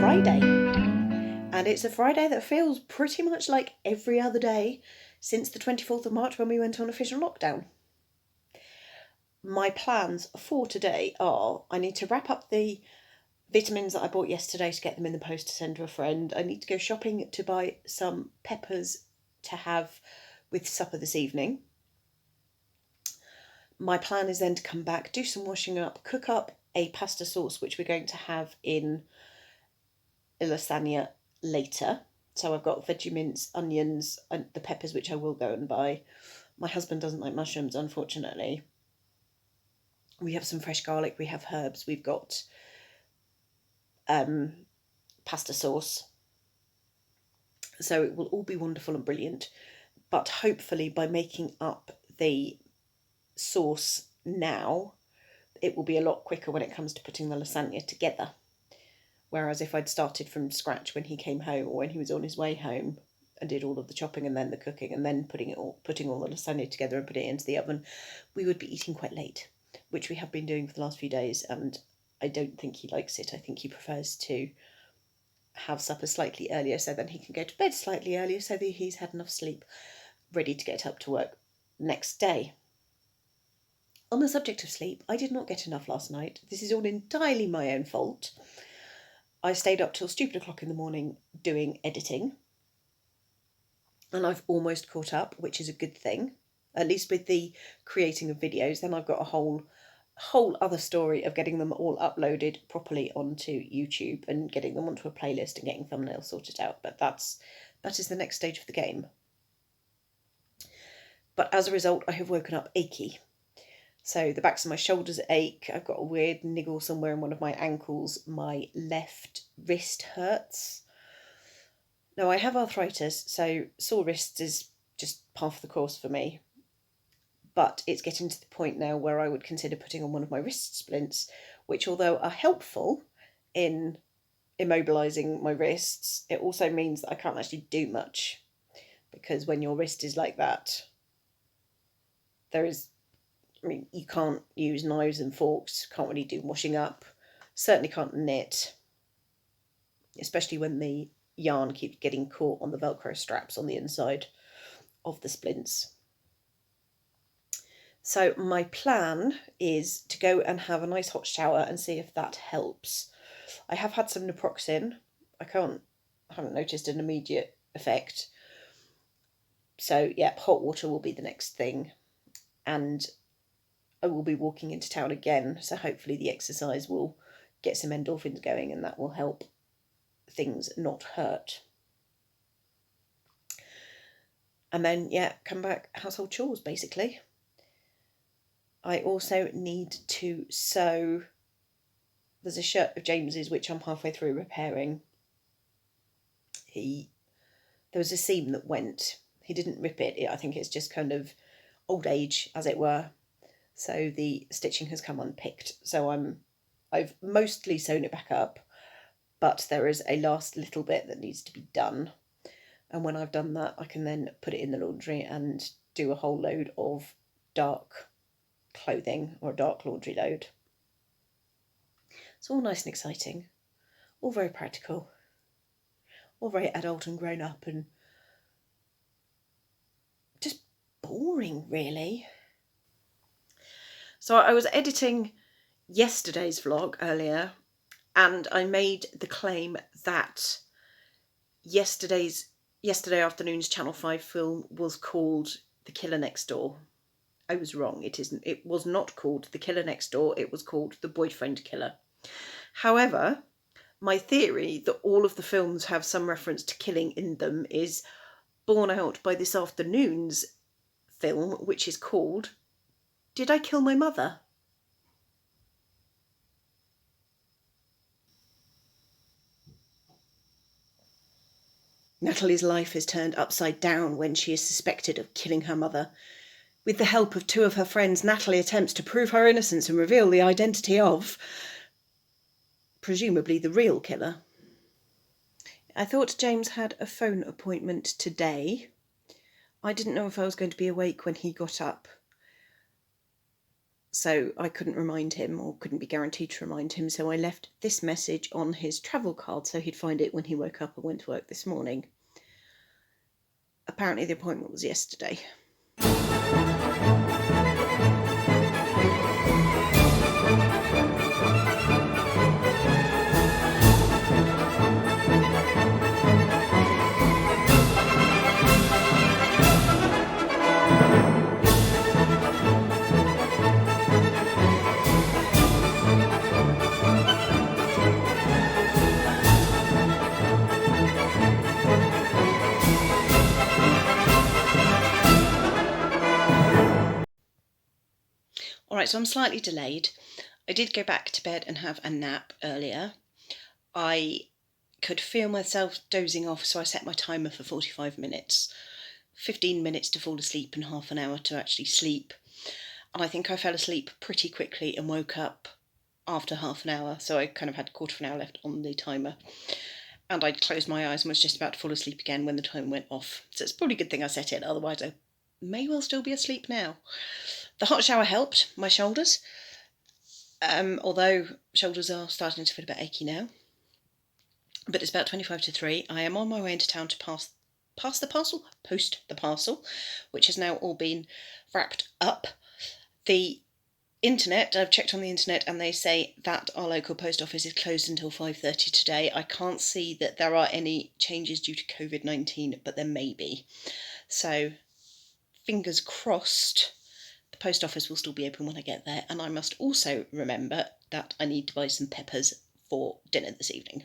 Friday. And it's a Friday that feels pretty much like every other day since the 24th of March when we went on official lockdown. My plans for today are I need to wrap up the vitamins that I bought yesterday to get them in the post to send to a friend. I need to go shopping to buy some peppers to have with supper this evening. My plan is then to come back, do some washing up, cook up a pasta sauce which we're going to have in a lasagna later. So I've got veggie mince, onions, and the peppers which I will go and buy. My husband doesn't like mushrooms, unfortunately. We have some fresh garlic, we have herbs, we've got pasta sauce. So it will all be wonderful and brilliant. But hopefully by making up the sauce now, it will be a lot quicker when it comes to putting the lasagna together. Whereas if I'd started from scratch when he came home or when he was on his way home and did all of the chopping and then the cooking and then putting all the lasagna together and putting it into the oven, we would be eating quite late, which we have been doing for the last few days, and I don't think he likes it. I think he prefers to have supper slightly earlier so then he can go to bed slightly earlier so that he's had enough sleep ready to get up to work next day. On the subject of sleep, I did not get enough last night. This is all entirely my own fault. I stayed up till stupid o'clock in the morning doing editing, and I've almost caught up, which is a good thing, at least with the creating of videos. Then I've got a whole other story of getting them all uploaded properly onto YouTube and getting them onto a playlist and getting thumbnails sorted out, but that is the next stage of the game. But as a result, I have woken up achy. So the backs of my shoulders ache, I've got a weird niggle somewhere in one of my ankles, my left wrist hurts. Now I have arthritis, so sore wrists is just par for the course for me. But it's getting to the point now where I would consider putting on one of my wrist splints, which although are helpful in immobilising my wrists, it also means that I can't actually do much. Because when your wrist is like that, you can't use knives and forks, can't really do washing up, certainly can't knit, especially when the yarn keeps getting caught on the Velcro straps on the inside of the splints. So my plan is to go and have a nice hot shower and see if that helps. I have had some naproxen. I haven't noticed an immediate effect. So yeah, hot water will be the next thing. And I will be walking into town again, so hopefully the exercise will get some endorphins going and that will help things not hurt. And then, yeah, come back, household chores, basically. I also need to sew. There's a shirt of James's which I'm halfway through repairing. There was a seam that went. He didn't rip it. I think it's just kind of old age, as it were. So the stitching has come unpicked. So I've mostly sewn it back up, but there is a last little bit that needs to be done. And when I've done that, I can then put it in the laundry and do a whole load of dark clothing, or a dark laundry load. It's all nice and exciting, all very practical, all very adult and grown up, and just boring, really. So I was editing yesterday's vlog earlier, and I made the claim that yesterday afternoon's Channel 5 film was called The Killer Next Door. I was wrong. It isn't. It was not called The Killer Next Door. It was called The Boyfriend Killer. However, my theory that all of the films have some reference to killing in them is borne out by this afternoon's film, which is called Did I Kill My Mother? Natalie's life is turned upside down when she is suspected of killing her mother. With the help of two of her friends, Natalie attempts to prove her innocence and reveal the identity of, presumably, the real killer. I thought James had a phone appointment today. I didn't know if I was going to be awake when he got up. so I couldn't remind him, or couldn't be guaranteed to remind him, so I left this message on his travel card so he'd find it when he woke up and went to work this morning. Apparently the appointment was yesterday. Alright, so I'm slightly delayed. I did go back to bed and have a nap earlier. I could feel myself dozing off, so I set my timer for 45 minutes. 15 minutes to fall asleep and half an hour to actually sleep. And I think I fell asleep pretty quickly and woke up after half an hour, so I kind of had a quarter of an hour left on the timer. And I'd closed my eyes and was just about to fall asleep again when the timer went off. So it's probably a good thing I set it, otherwise I may well still be asleep now. The hot shower helped my shoulders, although shoulders are starting to feel a bit achy now. But it's about 25 to 3. I am on my way into town to post the parcel, which has now all been wrapped up. The internet, I've checked on the internet and they say that our local post office is closed until 5:30 today. I can't see that there are any changes due to COVID-19, but there may be. So fingers crossed the post office will still be open when I get there. And I must also remember that I need to buy some peppers for dinner this evening.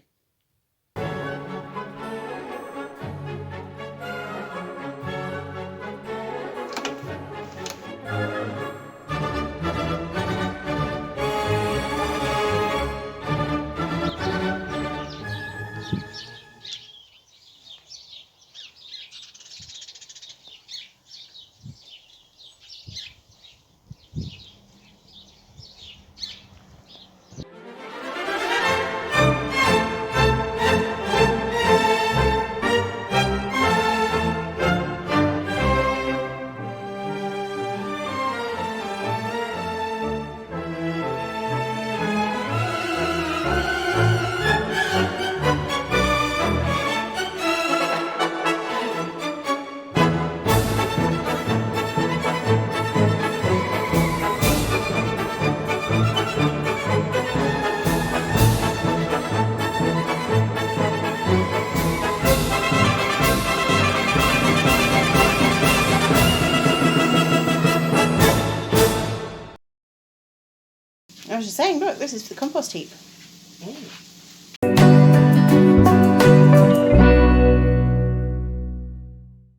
I was just saying, look, this is for the compost heap.